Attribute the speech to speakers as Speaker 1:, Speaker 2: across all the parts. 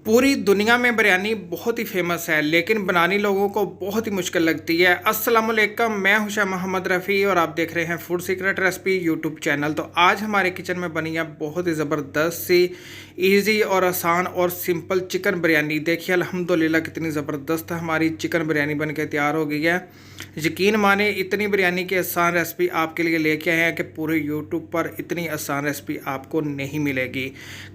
Speaker 1: पूरी दुनिया में बिरयानी बहुत ही फेमस है, लेकिन बनानी लोगों को बहुत ही मुश्किल लगती है। अस्सलाम वालेकुम, मैं हूं शाह मोहम्मद रफ़ी और आप देख रहे हैं food secret recipe YouTube channel. तो आज हमारे किचन में बनी है बहुत ही ज़बरदस्त सी इजी और आसान और सिंपल चिकन बिरयानी। देखिए अल्हम्दुलिल्लाह कितनी ज़बरदस्त हमारी चिकन बिरयानी बन के तैयार हो गई है। यकीन माने इतनी बिरयानी की आसान रेसिपी आपके लिए लेके आए हैं कि पूरे यूट्यूब पर इतनी आसान रेसिपी आपको नहीं मिलेगी।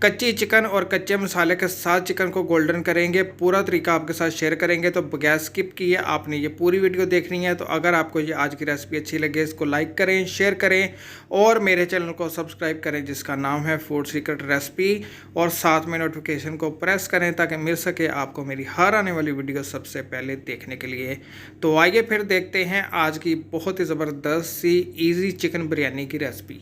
Speaker 1: कच्ची चिकन और कच्चे मसाले के साथ चिकन को गोल्डन करेंगे, पूरा तरीका आपके साथ शेयर करेंगे। तो बगैर स्किप किए आपने ये पूरी वीडियो देखनी है। तो अगर आपको ये आज की रेसिपी अच्छी लगे, इसको लाइक करें, शेयर करें और मेरे चैनल को सब्सक्राइब करें जिसका नाम है फूड सीक्रेट रेसिपी, और साथ में नोटिफिकेशन को प्रेस करें ताकि मिल सके आपको मेरी हर आने वाली वीडियो सबसे पहले देखने के लिए। तो आइए फिर देखते हैं आज की बहुत ही ज़बरदस्त सी इजी चिकन बिरयानी की रेसिपी।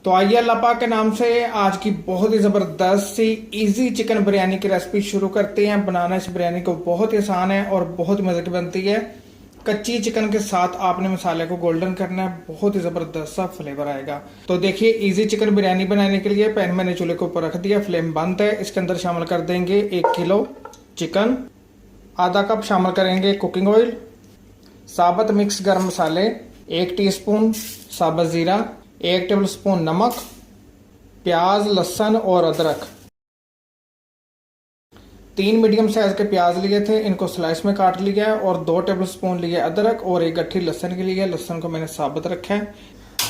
Speaker 1: तो आइए अल्लाह पाक के नाम से आज की बहुत ही ज़बरदस्त सी इजी चिकन बिरयानी की रेसिपी शुरू करते हैं। बनाना इस बिरयानी को बहुत ही आसान है और बहुत मज़े की बनती है। कच्ची चिकन के साथ आपने मसाले को गोल्डन करना है, बहुत ही ज़बरदस्त सा फ्लेवर आएगा। तो देखिए इजी चिकन बिरयानी बनाने के लिए पैन मैंने चूल्हे के ऊपर रख दिया, फ्लेम बंद है। इसके अंदर शामिल कर देंगे 1 किलो चिकन, आधा कप शामिल करेंगे कुकिंग ऑयल, साबुत मिक्स गर्म मसाले, 1 टीस्पून साबुत ज़ीरा, 1 टेबल स्पून नमक, प्याज, लहसुन और अदरक। 3 मीडियम साइज के प्याज लिए थे, इनको स्लाइस में काट लिया है, और 2 टेबल स्पून लिए अदरक और 1 गट्ठी लहसुन के लिए। लहसुन को मैंने साबुत रखा है।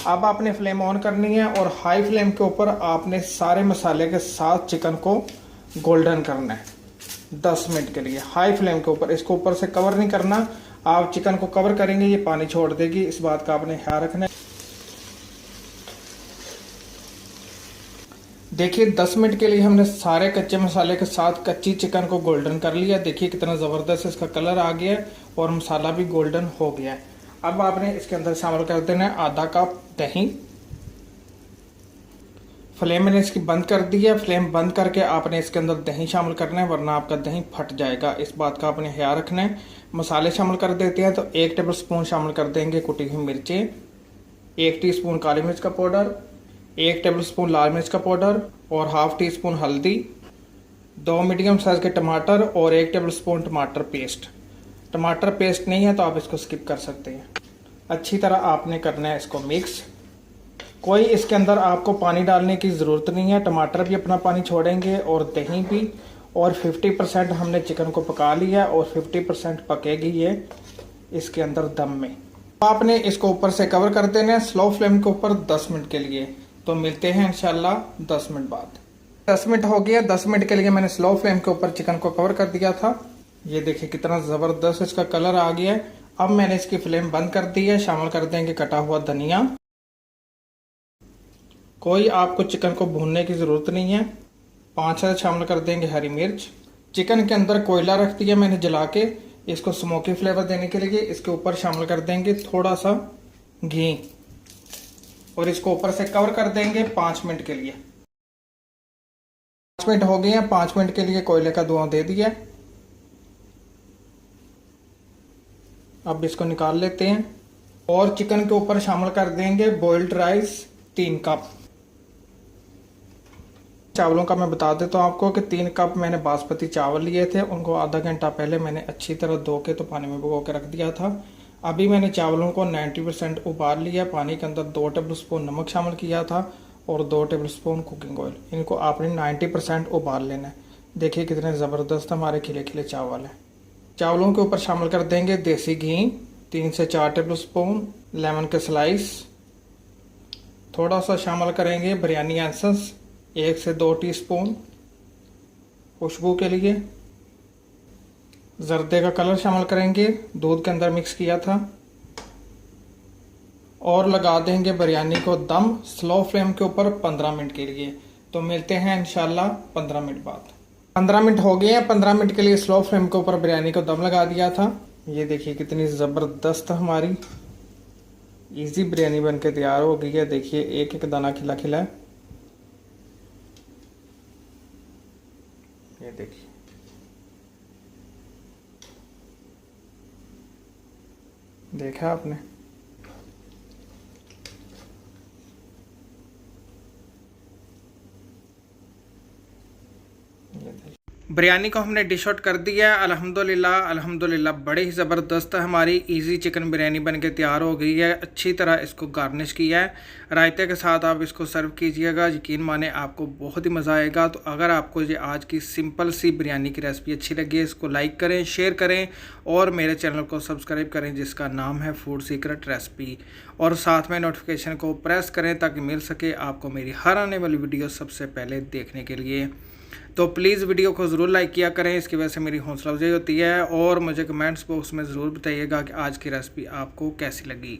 Speaker 1: अब आपने फ्लेम ऑन करनी है और हाई फ्लेम के ऊपर आपने सारे मसाले के साथ चिकन को गोल्डन करना है 10 मिनट के लिए हाई फ्लेम के ऊपर। इसको ऊपर से कवर नहीं करना, आप चिकन को कवर करेंगे ये पानी छोड़ देगी, इस बात का आपने ख्याल रखना है। देखिए 10 मिनट के लिए हमने सारे कच्चे मसाले के साथ कच्ची चिकन को गोल्डन कर लिया। देखिए कितना ज़बरदस्त इसका कलर आ गया है और मसाला भी गोल्डन हो गया है। अब आपने इसके अंदर शामिल कर देना है आधा कप दही। फ्लेम मैंने इसकी बंद कर दी है। फ्लेम बंद करके आपने इसके अंदर दही शामिल करना है, वरना आपका दही फट जाएगा, इस बात का आपने ख्याल रखना है। मसाले शामिल कर देते हैं। तो 1 टेबल स्पून शामिल कर देंगे कुटी हुई मिर्चें, 1 टीस्पून काली मिर्च का पाउडर, 1 टेबल स्पून लाल मिर्च का पाउडर और हाफ टी स्पून हल्दी, 2 मीडियम साइज के टमाटर और 1 टेबल स्पून टमाटर पेस्ट। टमाटर पेस्ट नहीं है तो आप इसको स्किप कर सकते हैं। अच्छी तरह आपने करना है इसको मिक्स। कोई इसके अंदर आपको पानी डालने की ज़रूरत नहीं है, टमाटर भी अपना पानी छोड़ेंगे और दही भी। और 50% हमने चिकन को पका लिया और 50% पकेगी ये इसके अंदर दम में। आपने इसको ऊपर से कवर कर देना है स्लो फ्लेम के ऊपर 10 मिनट के लिए। तो मिलते हैं इंशाल्लाह 10 मिनट बाद। 10 मिनट हो गया। 10 मिनट के लिए मैंने स्लो फ्लेम के ऊपर चिकन को कवर कर दिया था। ये देखिए कितना ज़बरदस्त इसका कलर आ गया है। अब मैंने इसकी फ्लेम बंद कर दी है। शामिल कर देंगे कटा हुआ धनिया। कोई आपको चिकन को भूनने की ज़रूरत नहीं है। 5 शामिल कर देंगे हरी मिर्च। चिकन के अंदर कोयला रख दिया मैंने जला के, इसको स्मोकी फ्लेवर देने के लिए। इसके ऊपर शामिल कर देंगे थोड़ा सा घी और इसको ऊपर से कवर कर देंगे 5 मिनट के लिए। 5 मिनट हो गए हैं। 5 मिनट के लिए कोयले का धुआं दे दिया। अब इसको निकाल लेते हैं और चिकन के ऊपर शामिल कर देंगे बॉइल्ड राइस 3 कप। चावलों का मैं बता देता हूँ आपको कि 3 कप मैंने बासमती चावल लिए थे, उनको आधा घंटा पहले मैंने अच्छी तरह धो के तो पानी में भिगो के रख दिया था। अभी मैंने चावलों को 90% उबाल लिया। पानी के अंदर 2 टेबल स्पून नमक शामिल किया था और 2 टेबल स्पून कुकिंग ऑयल। इनको आपने 90% उबाल लेना है। देखिए कितने ज़बरदस्त हमारे खिले खिले चावल हैं। चावलों के ऊपर शामिल कर देंगे देसी घी 3 से 4 टेबल स्पून, लेमन के स्लाइस, थोड़ा सा शामिल करेंगे बिरयानी एसेंस 1 से 2 टीस्पून खुशबू के लिए, जर्दे का कलर शामिल करेंगे, दूध के अंदर मिक्स किया था, और लगा देंगे बिरयानी को दम स्लो फ्लेम के ऊपर 15 मिनट के लिए। तो मिलते हैं इंशाल्लाह 15 मिनट बाद। 15 मिनट हो गए हैं। 15 मिनट के लिए स्लो फ्लेम के ऊपर बिरयानी को दम लगा दिया था। ये देखिए कितनी ज़बरदस्त हमारी इजी बिरयानी बन के तैयार हो गई है। देखिए एक एक दाना खिला खिला है। ये देखिए देखा आपने। बिरयानी को हमने डिश आउट कर दिया है। अल्हम्दुलिल्लाह बड़ी ही ज़बरदस्त हमारी इजी चिकन बिरयानी बन के तैयार हो गई है। अच्छी तरह इसको गार्निश किया है, रायते के साथ आप इसको सर्व कीजिएगा। यकीन माने आपको बहुत ही मज़ा आएगा। तो अगर आपको ये आज की सिंपल सी बिरयानी की रेसिपी अच्छी लगी, इसको लाइक करें, शेयर करें और मेरे चैनल को सब्सक्राइब करें जिसका नाम है फूड सीक्रेट रेसिपी, और साथ में नोटिफिकेशन को प्रेस करें ताकि मिल सके आपको मेरी हर आने वाली वीडियो सबसे पहले देखने के लिए। तो प्लीज़ वीडियो को ज़रूर लाइक किया करें, इसकी वजह से मेरी हौसला अफजाई होती है। और मुझे कमेंट्स बॉक्स में ज़रूर बताइएगा कि आज की रेसिपी आपको कैसी लगी।